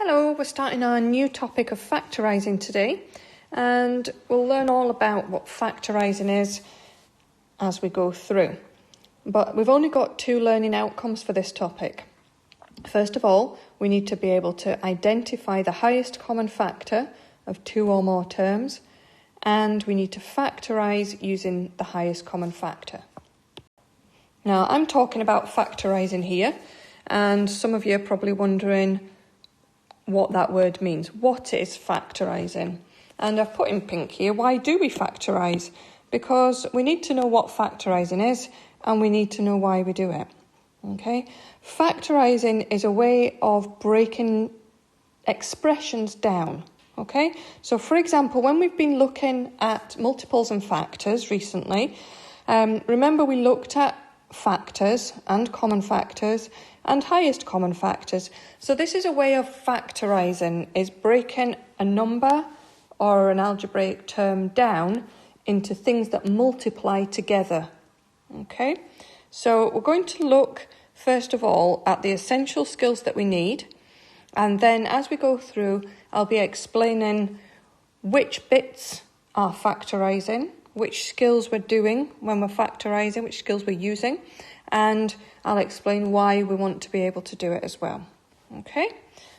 Hello, we're starting our new topic of factorising today, and we'll learn all about what factorising is as we go through. But we've only got 2 learning outcomes for this topic. First of all, we need to be able to identify the highest common factor of 2 or more terms, and we need to factorise using the highest common factor. Now, I'm talking about factorising here, and some of you are probably wondering what that word means. What is factorising? And I've put in pink here, why do we factorise? Because we need to know what factorising is and we need to know why we do it. Okay? Factorising is a way of breaking expressions down. Okay? So for example, when we've been looking at multiples and factors recently, remember we looked at factors and common factors and highest common factors. So this is a way of factorising, is breaking a number or an algebraic term down into things that multiply together. Okay, so we're going to look first of all at the essential skills that we need, and then as we go through I'll be explaining which bits are factorising, which skills we're doing when we're factorising, which skills we're using, and I'll explain why we want to be able to do it as well. Okay,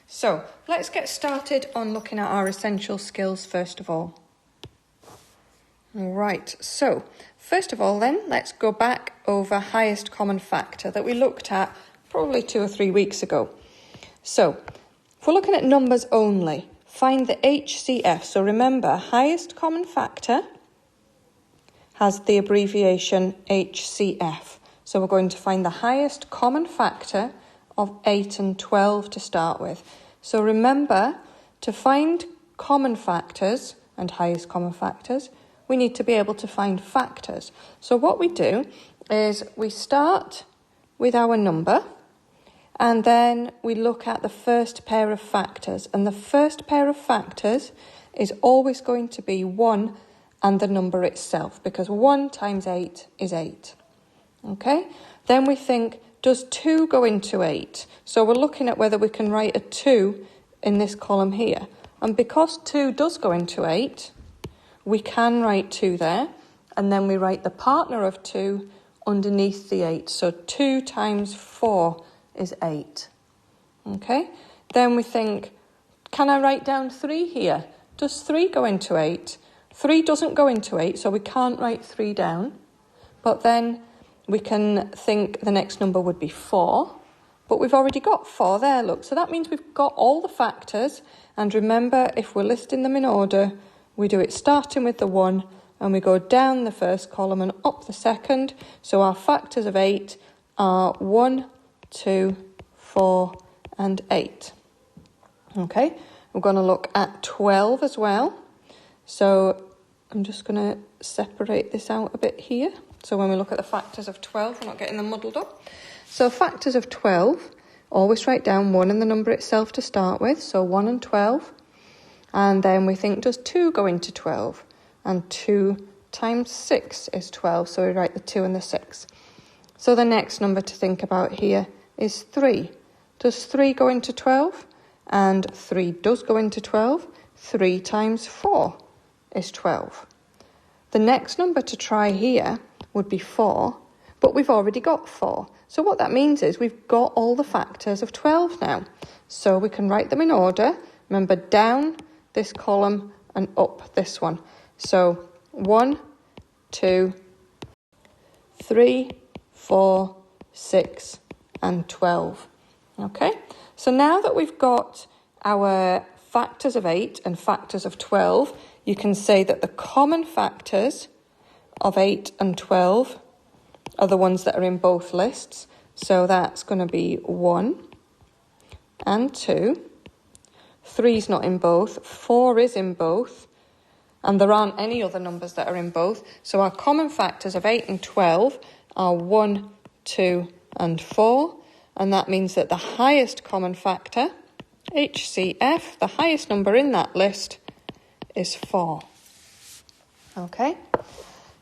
so let's get started on looking at our essential skills first of all. Right, so first of all then, let's go back over highest common factor that we looked at probably 2 or 3 weeks ago. So if we're looking at numbers only, find the HCF. So remember, highest common factor has the abbreviation HCF. So we're going to find the highest common factor of 8 and 12 to start with. So remember, to find common factors and highest common factors, we need to be able to find factors. So what we do is we start with our number and then we look at the first pair of factors. And the first pair of factors is always going to be 1 and the number itself, because 1 times 8 is 8. Okay, then we think, does 2 go into 8? So we're looking at whether we can write a 2 in this column here. And because 2 does go into 8, we can write 2 there, and then we write the partner of 2 underneath the 8. So 2 times 4 is 8. Okay, then we think, can I write down 3 here? Does 3 go into 8? 3 doesn't go into 8, so we can't write 3 down. But then we can think the next number would be 4. But we've already got 4 there, look. So that means we've got all the factors. And remember, if we're listing them in order, we do it starting with the 1, and we go down the first column and up the second. So our factors of 8 are 1, 2, 4, and 8. Okay, we're going to look at 12 as well. So I'm just going to separate this out a bit here. So when we look at the factors of 12, we're not getting them muddled up. So factors of 12, always write down 1 and the number itself to start with. So 1 and 12. And then we think, does 2 go into 12? And 2 times 6 is 12. So we write the 2 and the 6. So the next number to think about here is 3. Does 3 go into 12? And 3 does go into 12. 3 times 4 is 12. The next number to try here would be 4, but we've already got 4. So what that means is we've got all the factors of 12 now. So we can write them in order. Remember, down this column and up this one. So 1, 2, 3, 4, 6, and 12. Okay, so now that we've got our factors of 8 and factors of 12, you can say that the common factors of 8 and 12 are the ones that are in both lists. So that's going to be 1 and 2. 3 is not in both. 4 is in both. And there aren't any other numbers that are in both. So our common factors of 8 and 12 are 1, 2, and 4. And that means that the highest common factor, HCF, the highest number in that list, is 4. Okay,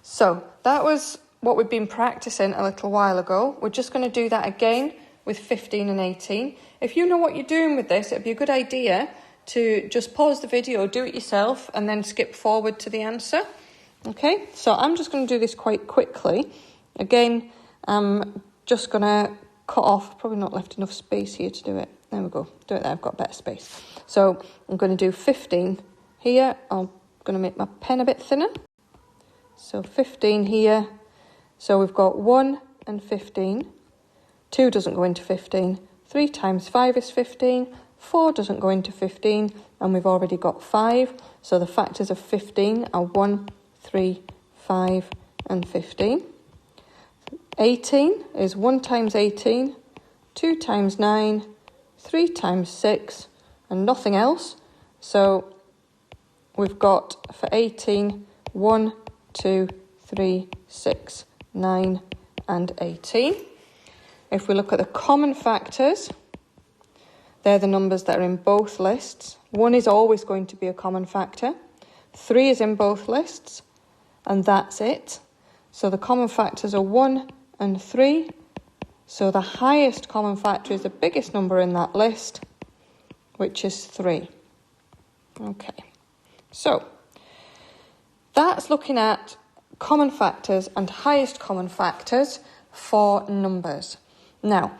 so that was what we've been practicing a little while ago. We're just going to do that again with 15 and 18. If you know what you're doing with this, it'd be a good idea to just pause the video, do it yourself, and then skip forward to the answer. Okay, so I'm just going to do this quite quickly. Again, I'm just going to cut off, probably not left enough space here to do it. There we go, do it there, I've got better space. So I'm going to do 15 here. I'm going to make my pen a bit thinner. So 15 here. So we've got 1 and 15. 2 doesn't go into 15. 3 times 5 is 15. 4 doesn't go into 15. And we've already got 5. So the factors of 15 are 1, 3, 5 and 15. 18 is 1 times 18, 2 times 9, 3 times 6 and nothing else. So we've got for 18, 1, 2, 3, 6, 9 and 18. If we look at the common factors, they're the numbers that are in both lists. 1 is always going to be a common factor. 3 is in both lists, and that's it. So the common factors are 1 and 3. So the highest common factor is the biggest number in that list, which is 3. Okay, so that's looking at common factors and highest common factors for numbers. Now,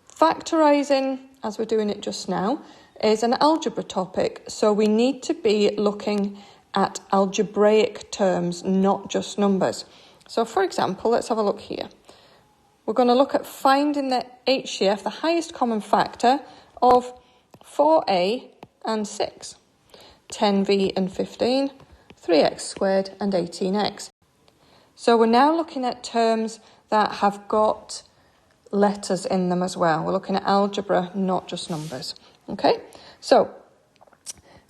factorising, as we're doing it just now, is an algebra topic, so we need to be looking at algebraic terms, not just numbers. So, for example, let's have a look here. We're going to look at finding the HCF, the highest common factor, of 4a and 6, 10v and 15, 3x squared and 18x. So we're now looking at terms that have got letters in them as well. We're looking at algebra, not just numbers. Okay, so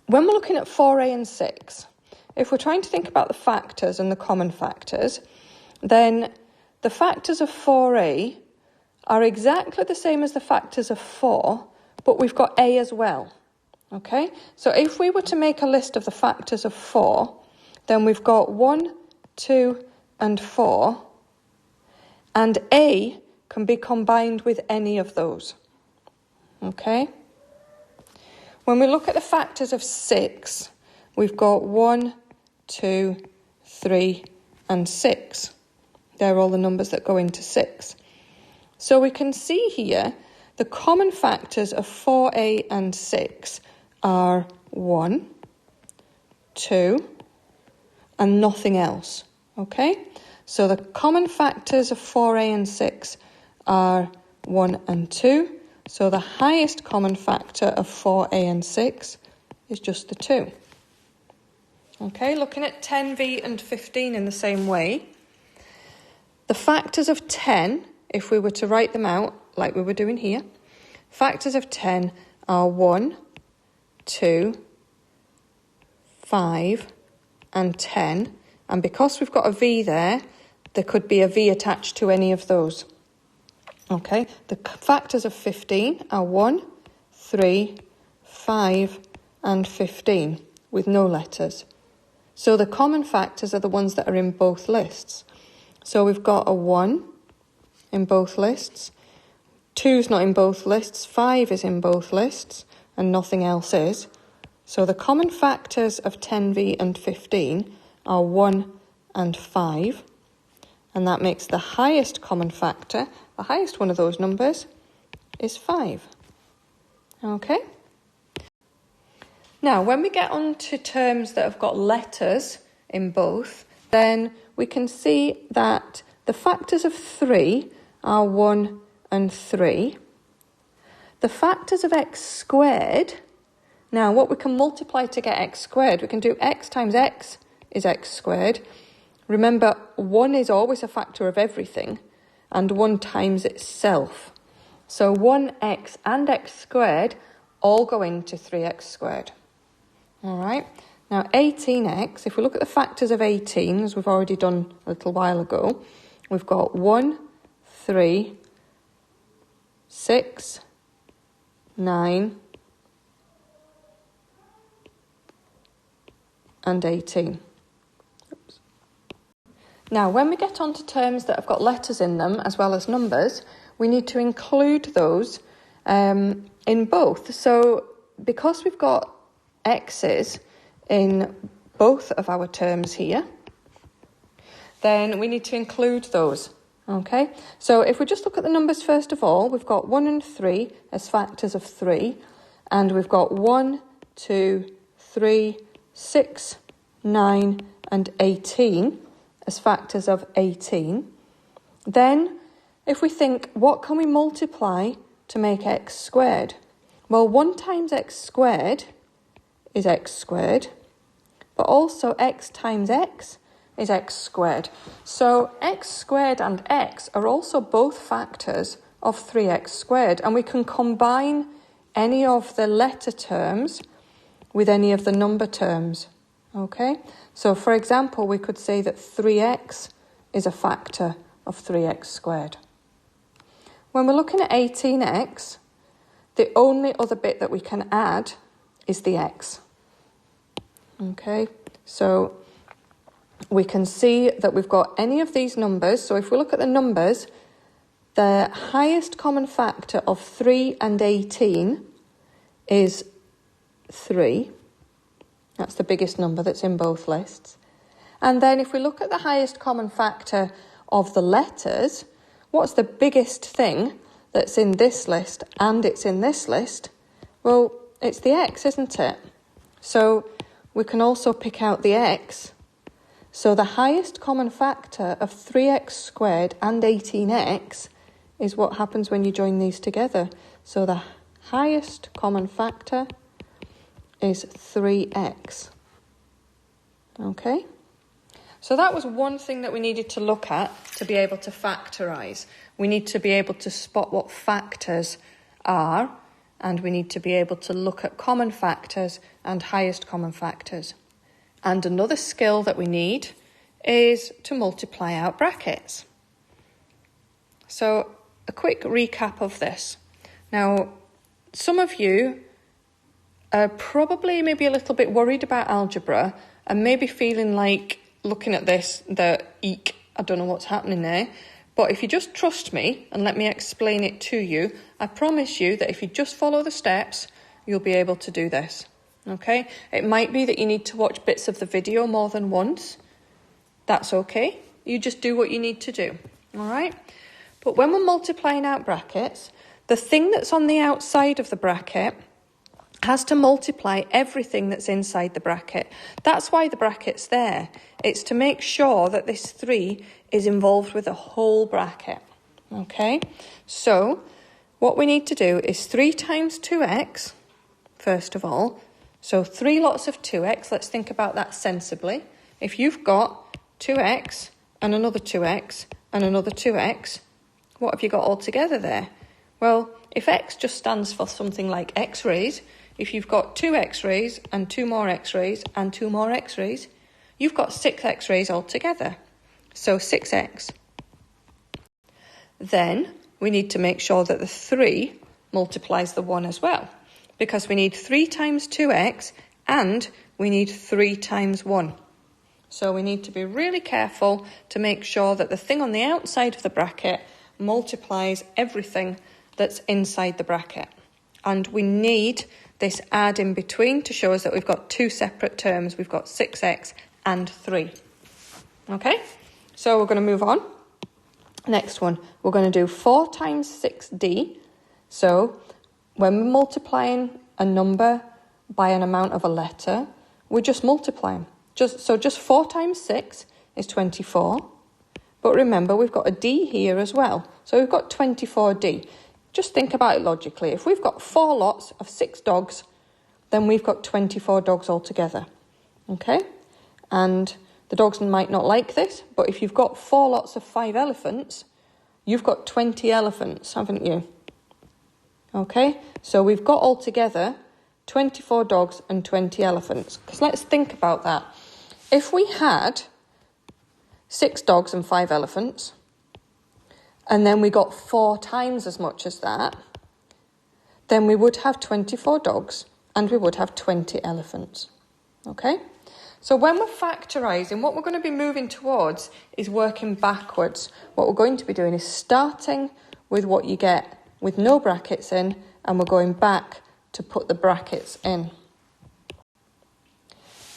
when we're looking at 4a and 6, if we're trying to think about the factors and the common factors, then the factors of 4a are exactly the same as the factors of 4, but we've got a as well. Okay, so if we were to make a list of the factors of 4, then we've got 1, 2 and 4, and a can be combined with any of those. Okay, when we look at the factors of 6, we've got 1, 2, 3 and 6. They're all the numbers that go into 6. So we can see here the common factors of 4a and 6 are 1, 2 and nothing else. Okay, so the common factors of 4a and 6 are 1 and 2. So the highest common factor of 4a and 6 is just the 2. Okay, looking at 10v and 15 in the same way. The factors of 10, if we were to write them out like we were doing here, factors of 10 are 1, 2, 5 and 10. And because we've got a v there could be a v attached to any of those. Okay, the factors of 15 are 1, 3, 5 and 15 with no letters. So the common factors are the ones that are in both lists. So we've got a 1 in both lists, 2's not in both lists, 5 is in both lists, and nothing else is. So the common factors of 10v and 15 are 1 and 5, and that makes the highest common factor, the highest one of those numbers, is 5. Okay? Now, when we get on to terms that have got letters in both, then we can see that the factors of 3 are 1 and 3. The factors of x squared, now what we can multiply to get x squared, we can do x times x is x squared. Remember, 1 is always a factor of everything, and 1 times itself. So 1x and x squared all go into 3x squared. All right, now 18x, if we look at the factors of 18, as we've already done a little while ago, we've got 1, 3, 6, 9, and 18. Now, when we get on to terms that have got letters in them as well as numbers, we need to include those in both. So because we've got x's in both of our terms here, then we need to include those. Okay, so if we just look at the numbers first of all, we've got 1 and 3 as factors of 3, and we've got 1, 2, 3, 6, 9 and 18 as factors of 18. Then if we think, what can we multiply to make x squared? Well, 1 times x squared is x squared, but also x times x is x squared. So x squared and x are also both factors of 3x squared, and we can combine any of the letter terms with any of the number terms. Okay, so for example, we could say that 3x is a factor of 3x squared. When we're looking at 18x, the only other bit that we can add is the x. Okay, so we can see that we've got any of these numbers. So if we look at the numbers, the highest common factor of 3 and 18 is 3. That's the biggest number that's in both lists. And then if we look at the highest common factor of the letters, what's the biggest thing that's in this list and it's in this list? Well, it's the x, isn't it? So we can also pick out the x. So the highest common factor of 3x squared and 18x is what happens when you join these together. So the highest common factor is 3x. Okay? So that was one thing that we needed to look at to be able to factorise. We need to be able to spot what factors are, and we need to be able to look at common factors and highest common factors. And another skill that we need is to multiply out brackets. So a quick recap of this. Now, some of you are probably maybe a little bit worried about algebra and maybe feeling like looking at this that, eek, I don't know what's happening there. But if you just trust me and let me explain it to you, I promise you that if you just follow the steps, you'll be able to do this. Okay? It might be that you need to watch bits of the video more than once. That's okay. You just do what you need to do. All right? But when we're multiplying out brackets, the thing that's on the outside of the bracket has to multiply everything that's inside the bracket. That's why the bracket's there. It's to make sure that this 3 is involved with the whole bracket. Okay? So what we need to do is 3 times 2x, first of all. So 3 lots of 2x. Let's think about that sensibly. If you've got 2x and another 2x and another 2x, what have you got all together there? Well, if x just stands for something like x-rays, if you've got 2 x-rays and 2 more x-rays and 2 more x-rays, you've got 6 x-rays altogether. So 6x. Then we need to make sure that the 3 multiplies the 1 as well, because we need 3 times 2x and we need 3 times 1. So we need to be really careful to make sure that the thing on the outside of the bracket multiplies everything that's inside the bracket. And we need this add in between to show us that we've got 2 separate terms. We've got 6x and 3. Okay, so we're going to move on. Next one, we're going to do 4 times 6d. So when we're multiplying a number by an amount of a letter, we just multiply them. Just 4 times 6 is 24. But remember, we've got a d here as well. So we've got 24d. Just think about it logically. If we've got 4 lots of 6 dogs, then we've got 24 dogs altogether. Okay? And the dogs might not like this, but if you've got 4 lots of 5 elephants, you've got 20 elephants, haven't you? Okay? So we've got altogether 24 dogs and 20 elephants. Because let's think about that. If we had 6 dogs and 5 elephants, and then we got 4 times as much as that, then we would have 24 dogs and we would have 20 elephants. Okay? So when we're factorising, what we're going to be moving towards is working backwards. What we're going to be doing is starting with what you get with no brackets in, and we're going back to put the brackets in.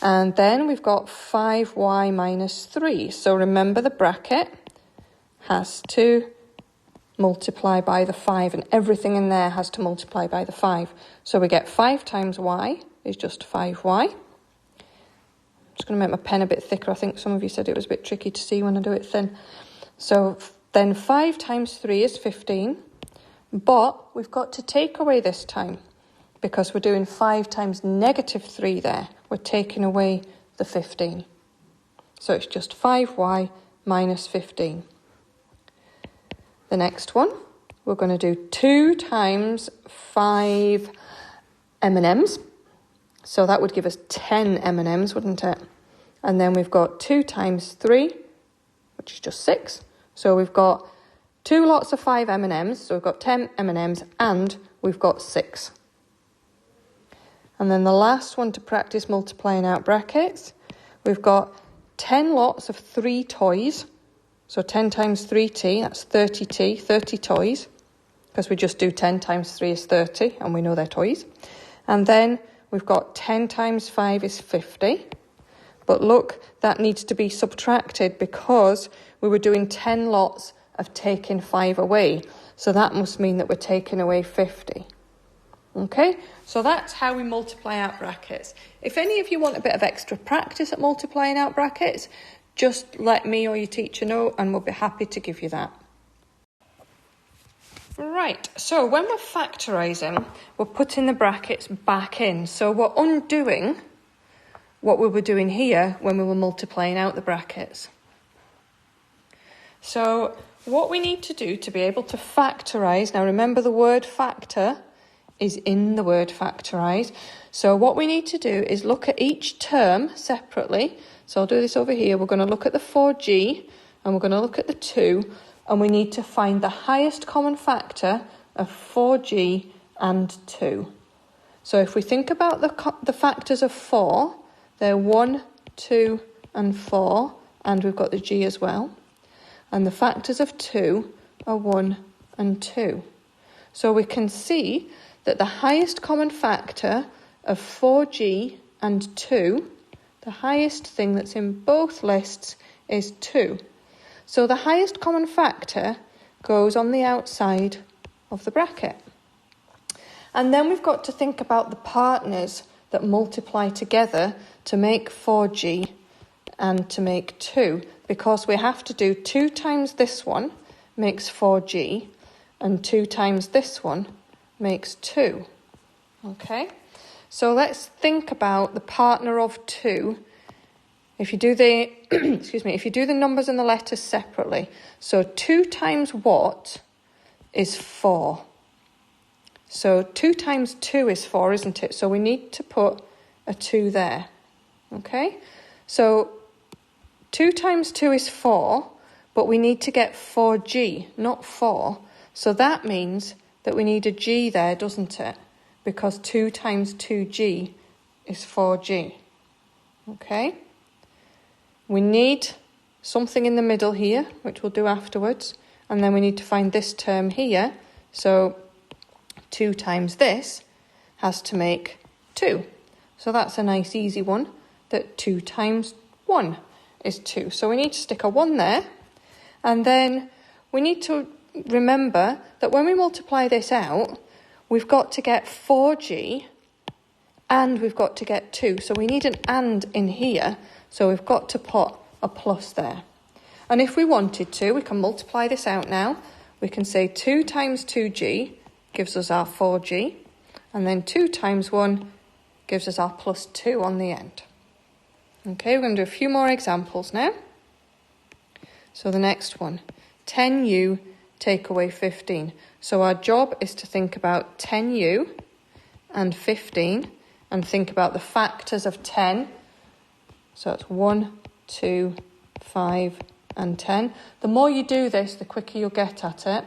And then we've got 5y minus 3. So remember, the bracket has to multiply by the 5, and everything in there has to multiply by the 5. So we get 5 times y is just 5y. I'm just going to make my pen a bit thicker. I think some of you said it was a bit tricky to see when I do it thin. So then 5 times 3 is 15, but we've got to take away this time because we're doing 5 times negative 3 there. We're taking away the 15. So it's just 5y minus 15. The next one, we're going to do 2 times 5 M&Ms. So that would give us 10 M&Ms, wouldn't it? And then we've got 2 times 3, which is just 6. So we've got 2 lots of 5 M&Ms. So we've got 10 M&Ms and we've got 6. And then the last one to practice multiplying out brackets, we've got 10 lots of 3 toys. So 10 times 3t, that's 30t, 30 toys, because we just do 10 times 3 is 30, and we know they're toys. And then we've got 10 times 5 is 50. But look, that needs to be subtracted because we were doing 10 lots of taking 5 away. So that must mean that we're taking away 50. Okay, so that's how we multiply out brackets. If any of you want a bit of extra practice at multiplying out brackets, just let me or your teacher know and we'll be happy to give you that. Right, so when we're factorising, we're putting the brackets back in. So we're undoing what we were doing here when we were multiplying out the brackets. So what we need to do to be able to factorise, now remember the word factor is in the word factorise. So what we need to do is look at each term separately. So I'll do this over here. We're going to look at the 4g and we're going to look at the 2, and we need to find the highest common factor of 4g and 2. So if we think about the factors of 4, they're 1, 2 and 4, and we've got the g as well. And the factors of 2 are 1 and 2. So we can see that the highest common factor of 4g and 2, the highest thing that's in both lists is 2. So the highest common factor goes on the outside of the bracket. And then we've got to think about the partners that multiply together to make 4g and to make 2, because we have to do 2 times this one makes 4g and 2 times this one makes 2. Okay, so let's think about the partner of 2. If you do the if you do the numbers and the letters separately, so 2 times what is 4. So 2 times 2 is 4, isn't it? So we need to put a 2 there. Okay, so 2 times 2 is 4, but we need to get 4g, not 4. So that means that we need a g there, doesn't it? Because 2 times 2g is 4g. Okay? We need something in the middle here, which we'll do afterwards. And then we need to find this term here. So 2 times this has to make 2. So that's a nice easy one, that 2 times 1 is 2. So we need to stick a 1 there. And then we need to remember that when we multiply this out, we've got to get 4g and we've got to get 2. So we need an and in here. So we've got to put a plus there. And if we wanted to, we can multiply this out now. We can say 2 times 2g gives us our 4g. And then 2 times 1 gives us our plus 2 on the end. Okay, we're going to do a few more examples now. So the next one, 10u take away 15. So our job is to think about 10u and 15 and think about the factors of 10. So it's 1, 2, 5 and 10. The more you do this, the quicker you'll get at it.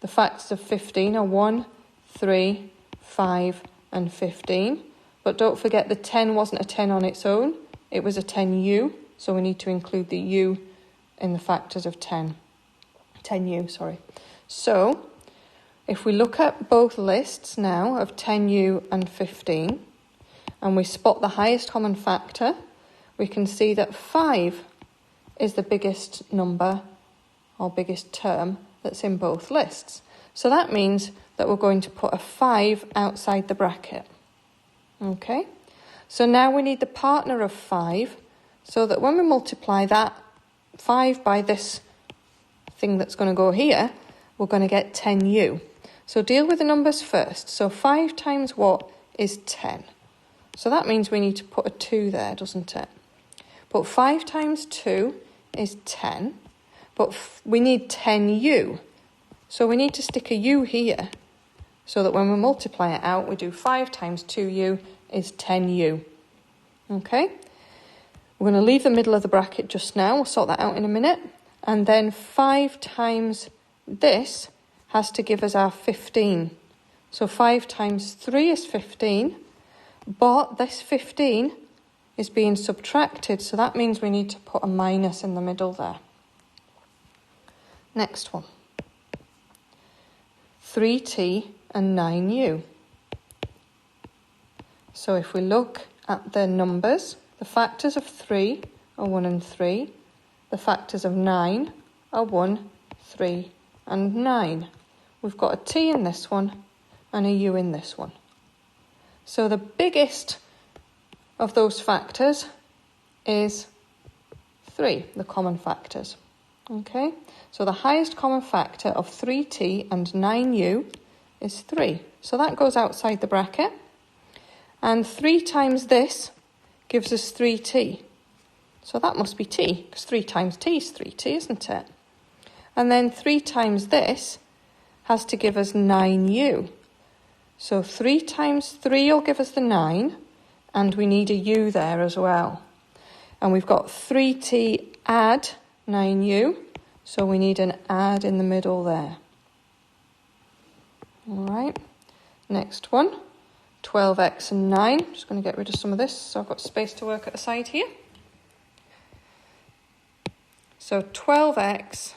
The factors of 15 are 1, 3, 5 and 15. But don't forget the 10 wasn't a 10 on its own. It was a 10u, so we need to include the u in the factors of 10. 10u, sorry. So if we look at both lists now of 10u and 15, and we spot the highest common factor, we can see that 5 is the biggest number or biggest term that's in both lists. So that means that we're going to put a 5 outside the bracket. Okay, so now we need the partner of 5, so that when we multiply that 5 by this thing that's going to go here, we're going to get 10u. So deal with the numbers first. So 5 times what is 10? So that means we need to put a 2 there, doesn't it? But 5 times 2 is 10, but we need 10u. So we need to stick a u here, so that when we multiply it out, we do 5 times 2u is 10u. Okay? We're going to leave the middle of the bracket just now. We'll sort that out in a minute. And then 5 times this has to give us our 15. So 5 times 3 is 15, but this 15 is being subtracted, so that means we need to put a minus in the middle there. Next one. 3t and 9u. So if we look at the numbers, the factors of 3 are 1 and 3. The factors of 9 are 1, 3 and 9. We've got a t in this one and a u in this one. So the biggest of those factors is 3, the common factors. Okay, so the highest common factor of 3t and 9u is 3. So that goes outside the bracket. And 3 times this gives us 3t. So that must be t, because 3 times t is 3t, isn't it? And then 3 times this has to give us 9u. So 3 times 3 will give us the 9, and we need a u there as well. And we've got 3t add 9u, so we need an add in the middle there. All right, next one, 12x and 9. I'm just going to get rid of some of this, so I've got space to work at the side here. So 12x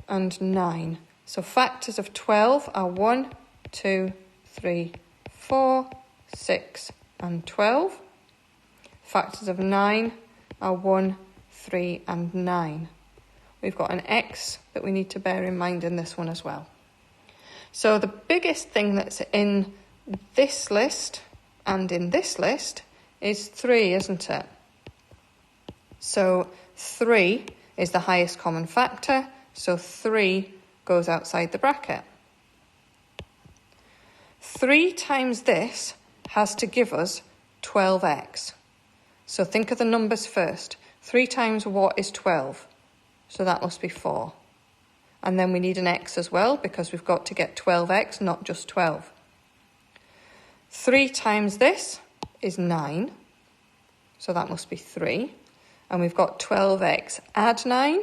and 9. So factors of 12 are 1, 2, 3, 4, 6 and 12. Factors of 9 are 1, 3 and 9. We've got an x that we need to bear in mind in this one as well. So the biggest thing that's in this list and in this list is 3, isn't it? So 3 is the highest common factor, so 3 goes outside the bracket. 3 times this has to give us 12x. So think of the numbers first. 3 times what is 12? So that must be 4. And then we need an x as well, because we've got to get 12x, not just 12. 3 times this is 9. So that must be 3. And we've got 12x add 9.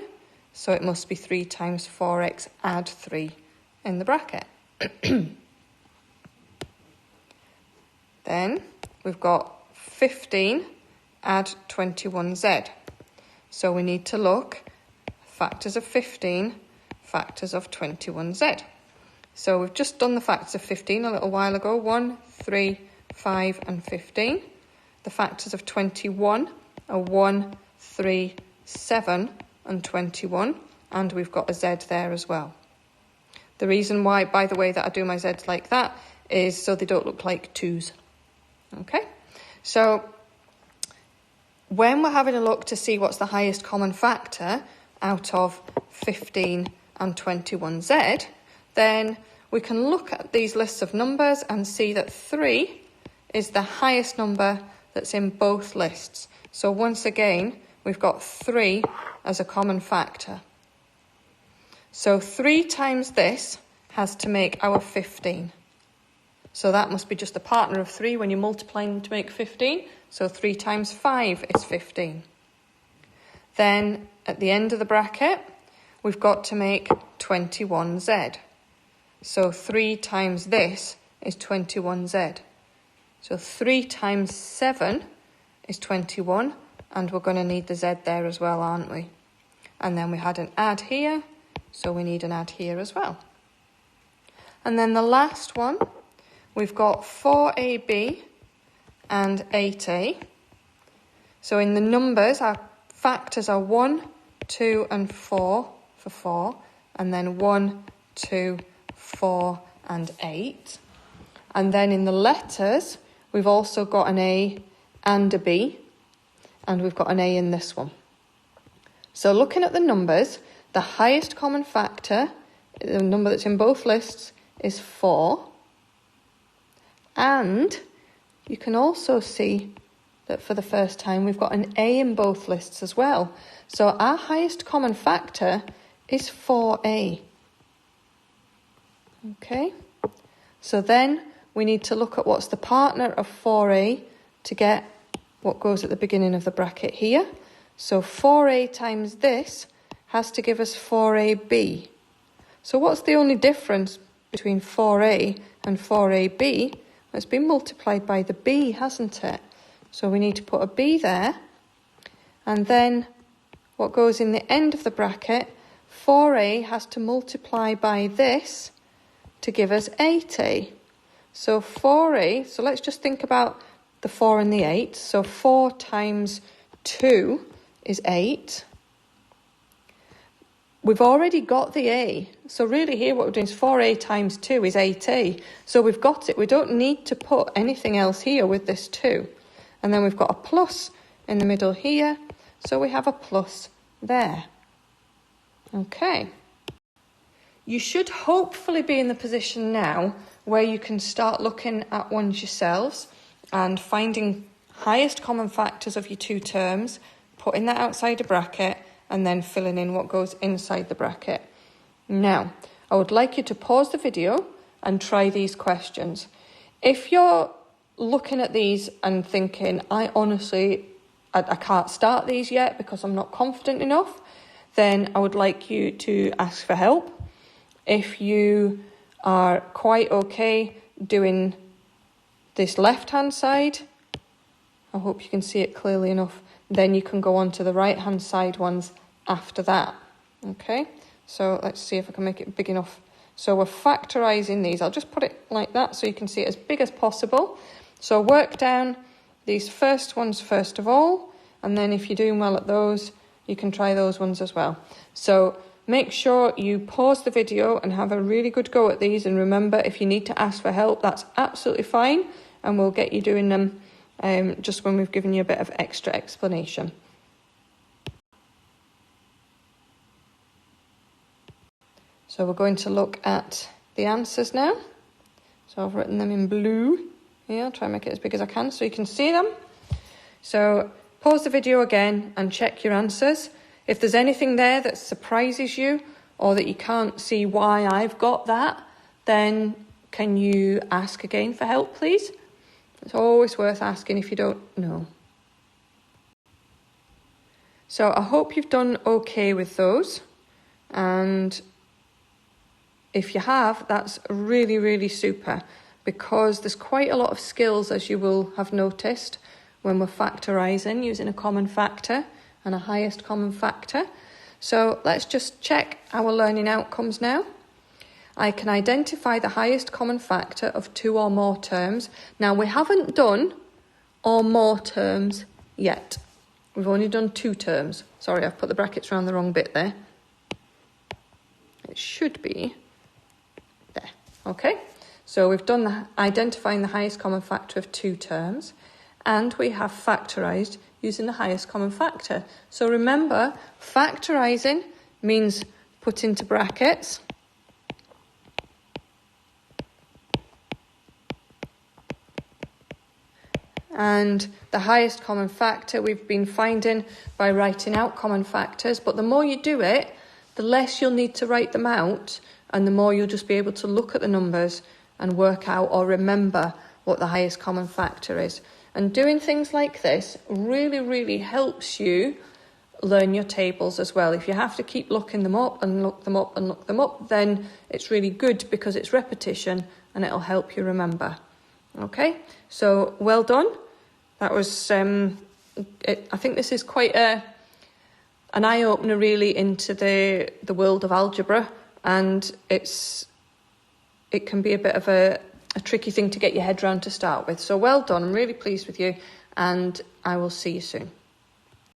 So it must be 3 times 4x add 3 in the bracket. Then we've got 15 add 21z. So we need to look factors of 15, factors of 21z. So we've just done the factors of 15 a little while ago, 1, 3, 5 and 15. The factors of 21 are 1, 3, 7 and 21, and we've got a z there as well. The reason why, by the way, that I do my z's like that is so they don't look like 2's. Okay, so when we're having a look to see what's the highest common factor out of 15 and 21z, then we can look at these lists of numbers and see that 3 is the highest number that's in both lists. So once again, we've got 3 as a common factor. So 3 times this has to make our 15. So that must be just a partner of 3 when you're multiplying to make 15. So 3 times 5 is 15. Then at the end of the bracket, we've got to make 21z. So 3 times this is 21z. So 3 times 7 is 21, and we're going to need the z there as well, aren't we? And then we had an add here, so we need an add here as well. And then the last one, we've got 4AB and 8A. So in the numbers, our factors are 1, 2 and 4 for 4, and then 1, 2, 4 and 8. And then in the letters, we've also got an A and a B, and we've got an A in this one. So looking at the numbers, the highest common factor, the number that's in both lists, is 4. And you can also see that for the first time we've got an A in both lists as well. So our highest common factor is 4A. Okay, so then we need to look at what's the partner of 4A to get what goes at the beginning of the bracket here. So 4A times this has to give us 4AB. So what's the only difference between 4A and 4AB? Well, it's been multiplied by the B, hasn't it? So we need to put a B there. And then what goes in the end of the bracket, 4A has to multiply by this to give us 8A. So 4A, so let's just think about the 4 and the 8. So 4 times 2 is 8. We've already got the A. So really here what we're doing is 4A times 2 is 8A. So we've got it. We don't need to put anything else here with this 2. And then we've got a plus in the middle here. So we have a plus there. Okay. You should hopefully be in the position now where you can start looking at ones yourselves and finding highest common factors of your two terms, putting that outside a bracket, and then filling in what goes inside the bracket. Now, I would like you to pause the video and try these questions. If you're looking at these and thinking, I can't start these yet because I'm not confident enough, then I would like you to ask for help. If you are quite okay doing this left-hand side, I hope you can see it clearly enough, then you can go on to the right-hand side ones after that. Okay, so let's see if I can make it big enough. So we're factorising these. I'll just put it like that so you can see it as big as possible. So work down these first ones first of all, and then if you're doing well at those, you can try those ones as well. So make sure you pause the video and have a really good go at these. And remember, if you need to ask for help, that's absolutely fine. And we'll get you doing them just when we've given you a bit of extra explanation. So we're going to look at the answers now. So I've written them in blue. Yeah, I'll try and make it as big as I can so you can see them. So pause the video again and check your answers. If there's anything there that surprises you or that you can't see why I've got that, then can you ask again for help, please? It's always worth asking if you don't know. So I hope you've done okay with those. And if you have, that's really, really super, because there's quite a lot of skills, as you will have noticed, when we're factorising using a common factor and a highest common factor. So let's just check our learning outcomes now. I can identify the highest common factor of 2 or more terms. Now, we haven't done or more terms yet. We've only done 2 terms. Sorry, I've put the brackets around the wrong bit there. It should be there. Okay, so we've done identifying the highest common factor of 2 terms, and we have factorised using the highest common factor. So remember, factorising means put into brackets and the highest common factor we've been finding by writing out common factors. But the more you do it, the less you'll need to write them out, and the more you'll just be able to look at the numbers and work out or remember what the highest common factor is. And doing things like this really, really helps you learn your tables as well. If you have to keep looking them up and look them up and look them up, then it's really good because it's repetition and it'll help you remember. Okay, so well done. That was, I think this is quite an eye-opener really into the world of algebra, and it's it can be a bit of a tricky thing to get your head around to start with. So well done, I'm really pleased with you, and I will see you soon.